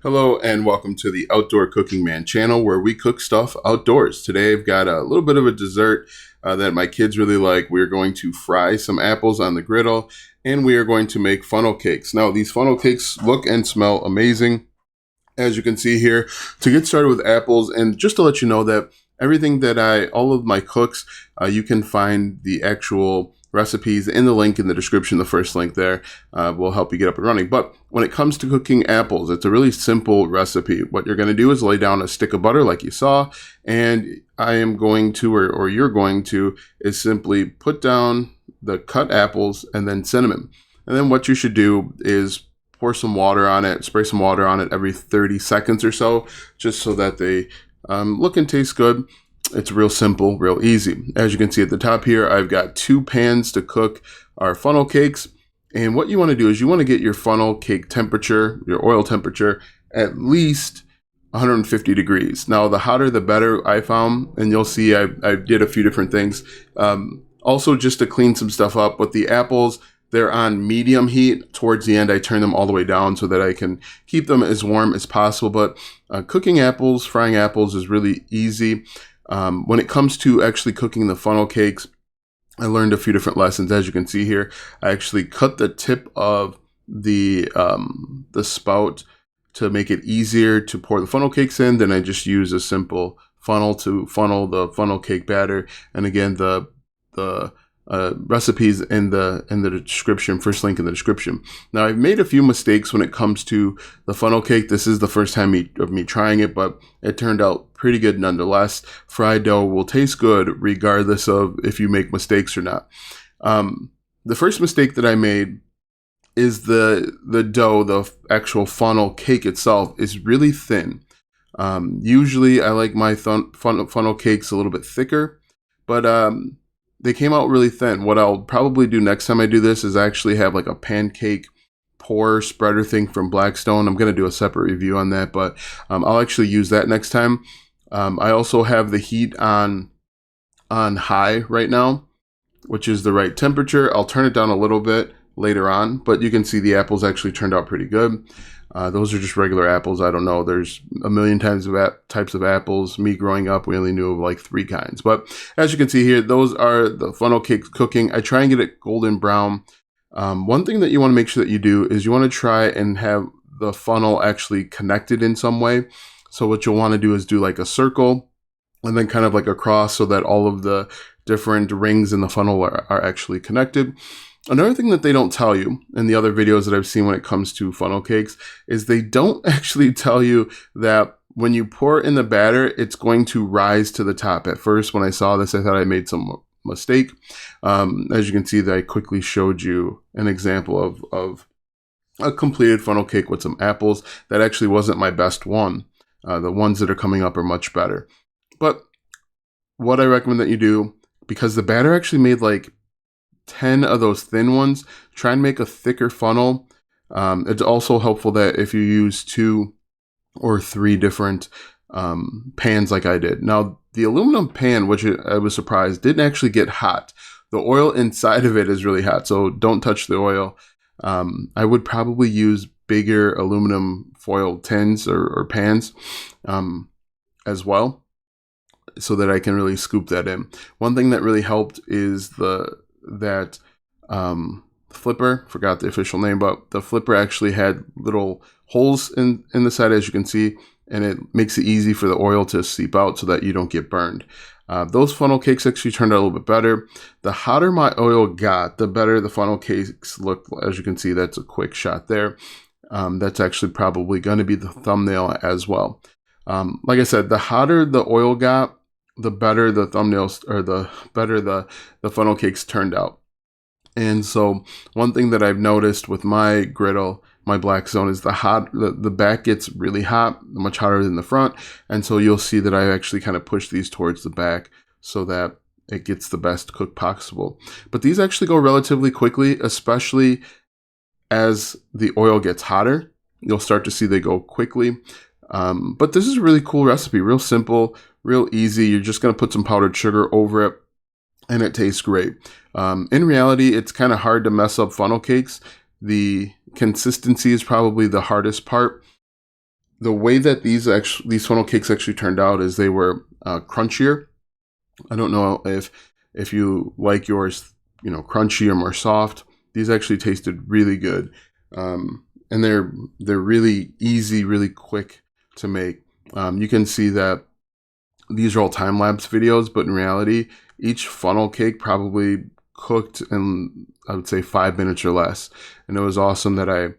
Hello and welcome to the Outdoor Cooking Man channel where we cook stuff outdoors. Today I've got a little bit of a dessert that my kids really like. We're going to fry some apples on the griddle and we are going to make funnel cakes. Now these funnel cakes look and smell amazing, as you can see here. To get started with apples, and just to let you know that all of my cooks, you can find the actual recipes in the link in the description. The first link there will help you get up and running. But when it comes to cooking apples, it's a really simple recipe. What you're going to do is lay down a stick of butter like you saw, and I am going to, or you're going to, is simply put down the cut apples and then cinnamon. And then what you should do is pour some water on it, spray some water on it every 30 seconds or so, just so that they look and taste good. It's real simple, real easy. As you can see at the top here, I've got 2 pans to cook our funnel cakes. And what you want to do is you want to get your funnel cake temperature, your oil temperature, at least 150 degrees. Now, the hotter the better, I found, and you'll see I did a few different things. Also, just to clean some stuff up with the apples, they're on medium heat. Towards the end, I turn them all the way down so that I can keep them as warm as possible. But cooking apples, frying apples is really easy. When it comes to actually cooking the funnel cakes, I learned a few different lessons. As you can see here, I actually cut the tip of the spout to make it easier to pour the funnel cakes in. Then I just use a simple funnel to funnel the funnel cake batter. And again, the recipes in the description, first link in the description. Now, I've made a few mistakes when it comes to the funnel cake. This is the first time of me trying it, but it turned out pretty good nonetheless. Fried dough will taste good regardless of if you make mistakes or not. The first mistake that I made is the dough, the actual funnel cake itself is really thin. Usually I like my funnel cakes a little bit thicker, but they came out really thin. What I'll probably do next time I do this is actually have like a pancake pour spreader thing from Blackstone. I'm going to do a separate review on that, but I'll actually use that next time. I also have the heat on high right now, which is the right temperature. I'll turn it down a little bit later on, but you can see the apples actually turned out pretty good. Those are just regular apples. I don't know. There's a million types of apples. Me growing up, we only knew of like 3 kinds. But as you can see here, those are the funnel cakes cooking. I try and get it golden brown. One thing that you want to make sure that you do is you want to try and have the funnel actually connected in some way. So what you'll want to do is do like a circle and then kind of like a cross so that all of the different rings in the funnel are actually connected. Another thing that they don't tell you in the other videos that I've seen when it comes to funnel cakes is they don't actually tell you that when you pour in the batter, it's going to rise to the top. At first, when I saw this, I thought I made some mistake. As you can see, that I quickly showed you an example of a completed funnel cake with some apples. That actually wasn't my best one. The ones that are coming up are much better. But what I recommend that you do, because the batter actually made like 10 of those thin ones, try and make a thicker funnel. It's also helpful that if you use 2 or 3 different pans like I did. Now, the aluminum pan, which I was surprised, didn't actually get hot. The oil inside of it is really hot, so don't touch the oil. I would probably use bigger aluminum foil tins or pans as well, so that I can really scoop that in. One thing that really helped is that flipper, forgot the official name, but the flipper actually had little holes in the side, as you can see, and it makes it easy for the oil to seep out so that you don't get burned. Those funnel cakes actually turned out a little bit better. The hotter my oil got, the better the funnel cakes look. As you can see, that's a quick shot there. That's actually probably going to be the thumbnail as well. Like I said, the hotter the oil got, the better the thumbnails, or the better the funnel cakes turned out. And so one thing that I've noticed with my griddle, my Blackstone, is the back gets really hot, much hotter than the front. And so you'll see that I actually kind of push these towards the back so that it gets the best cook possible. But these actually go relatively quickly, especially as the oil gets hotter. You'll start to see they go quickly. But this is a really cool recipe, real simple, real easy. You're just going to put some powdered sugar over it, and it tastes great. In reality, it's kind of hard to mess up funnel cakes. The consistency is probably the hardest part. the way that these funnel cakes actually turned out is they were crunchier. I don't know if you like yours, crunchy or more soft. These actually tasted really good, and they're really easy, really quick to make. You can see that these are all time-lapse videos, but in reality, each funnel cake probably cooked in, I would say, 5 minutes or less. And it was awesome that I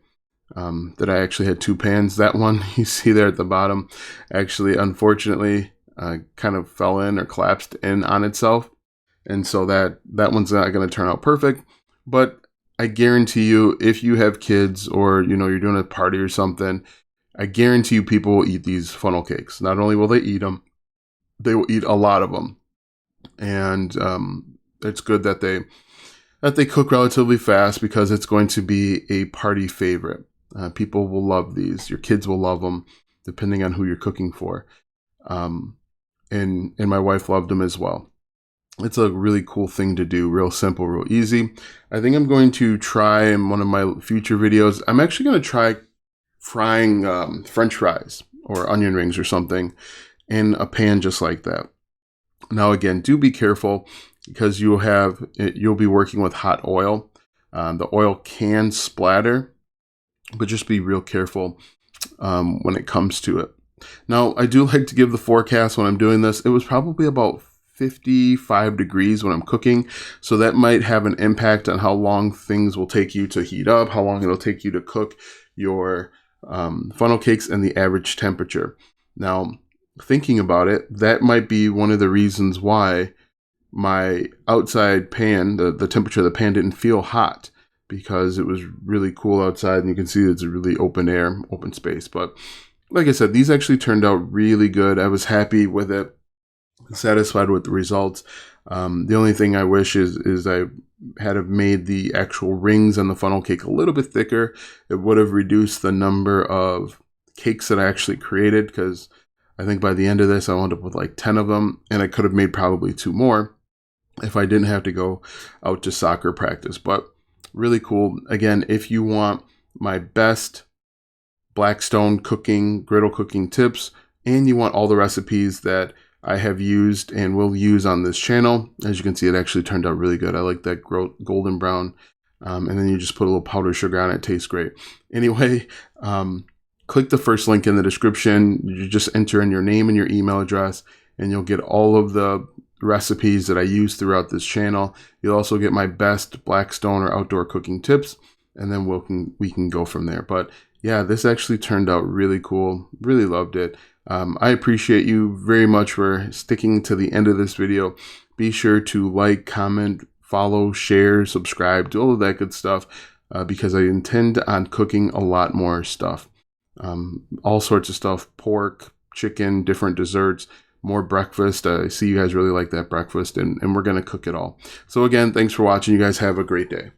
actually had 2 pans. That one you see there at the bottom, actually, unfortunately, kind of fell in or collapsed in on itself. And so that one's not going to turn out perfect. But I guarantee you, if you have kids or, you're doing a party or something, I guarantee you people will eat these funnel cakes. Not only will they eat them, they will eat a lot of them. And it's good that they cook relatively fast, because it's going to be a party favorite. People will love these. Your kids will love them, depending on who you're cooking for. And my wife loved them as well. It's a really cool thing to do. Real simple, real easy. I think I'm going to try in one of my future videos. I'm actually going to try frying French fries or onion rings or something in a pan just like that. Now, again, do be careful, because you'll be working with hot oil. The oil can splatter, but just be real careful when it comes to it. Now, I do like to give the forecast when I'm doing this. It was probably about 55 degrees when I'm cooking, so that might have an impact on how long things will take you to heat up, how long it'll take you to cook your funnel cakes, and the average temperature. Now, thinking about it, that might be one of the reasons why my outside pan, the temperature of the pan, didn't feel hot, because it was really cool outside, and you can see it's a really open air, open space. But like I said, these actually turned out really good. I was happy with it, satisfied with the results. The only thing I wish is I had have made the actual rings on the funnel cake a little bit thicker. It would have reduced the number of cakes that I actually created, because I think by the end of this, I wound up with like 10 of them, and I could have made probably 2 more if I didn't have to go out to soccer practice. But really cool. Again, if you want my best Blackstone cooking, griddle cooking tips, and you want all the recipes that I have used and will use on this channel, as you can see, it actually turned out really good. I like that golden brown. And then you just put a little powdered sugar on it. It tastes great. Anyway, click the first link in the description. You just enter in your name and your email address, and you'll get all of the recipes that I use throughout this channel. You'll also get my best Blackstone or outdoor cooking tips, and then we can go from there. But yeah, this actually turned out really cool. Really loved it. I appreciate you very much for sticking to the end of this video. Be sure to like, comment, follow, share, subscribe, do all of that good stuff, because I intend on cooking a lot more stuff. All sorts of stuff: pork, chicken, different desserts, more breakfast. I see you guys really like that breakfast, and we're going to cook it all. So again, thanks for watching. You guys have a great day.